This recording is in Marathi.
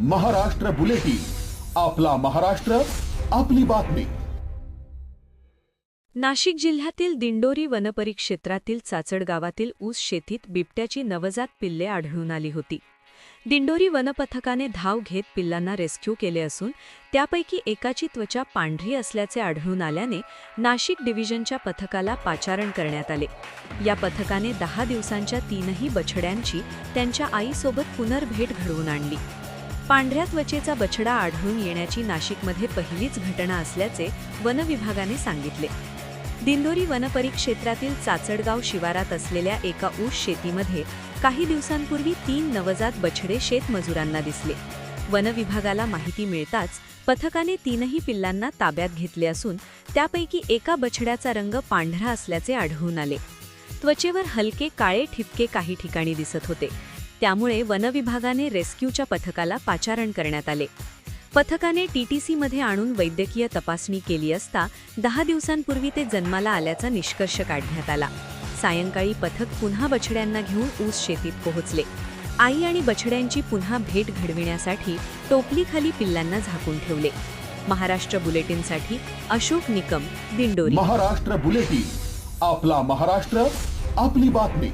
महाराष्ट्र बुलेटिन, आपला महाराष्ट्र, आपली बातमी। नाशिक जिल्ह्यातील दिंडोरी वनपरिक्षेत्रातील चाचड गावातील ऊस शेतीत बिबट्याची नवजात पिल्ले आढळून आली होती। दिंडोरी वनपथकाने धाव घेत पिल्लांना रेस्क्यू केले असून त्यापैकी एकाची त्वचा पांढरी असल्याचे आढळून आल्याने नाशिक डिव्हिजनच्या पथकाला पाचारण करण्यात आले। या पथकाने 10 दिवसांच्या 3ही बछड्यांची त्यांच्या आईसोबत पुनर्भेट घडवून आणली। पांढऱ्या त्वचेचा बछडा आढळून येण्याची नाशिकमध्ये पहिलीच घटना असल्याचे वन विभागाने सांगितले। दिंडोरी वनपरिक्षेत्रातील चाचडगाव शिवारात असलेल्या एका ऊस शेतीमध्ये काही दिवसांपूर्वी 3 नवजात बछडे शेतमजुरांना दिसले। वन विभागाला माहिती मिळताच पथकाने 3ही पिल्लांना ताब्यात घेतले असून त्यापैकी एका बछड्याचा रंग पांढरा असल्याचे आढळून आले। त्वचेवर हलके काळे ठिपके काही ठिकाणी दिसत होते, त्यामुळे वन विभागाने रेस्क्यूच्या पथकाला पाचारण करण्यात आले। पथकाने टीटीसीमध्ये आणून वैद्यकीय तपासणी केली असता 10 दिवसांपूर्वी ते जन्माला आल्याचा निष्कर्ष काढण्यात आला। सायंकाळी पथक पुन्हा बछड्यांना घेऊन ऊस शेतीत पोहोचले। आई आणि बछड्यांची पुन्हा भेट घडविण्यासाठी टोपलीखाली पिल्लांना झाकून ठेवले। महाराष्ट्र बुलेटिनसाठी अशोक निकम, दिंडोरी। महाराष्ट्र बुलेटिन, आपला महाराष्ट्र, आपली बातमी।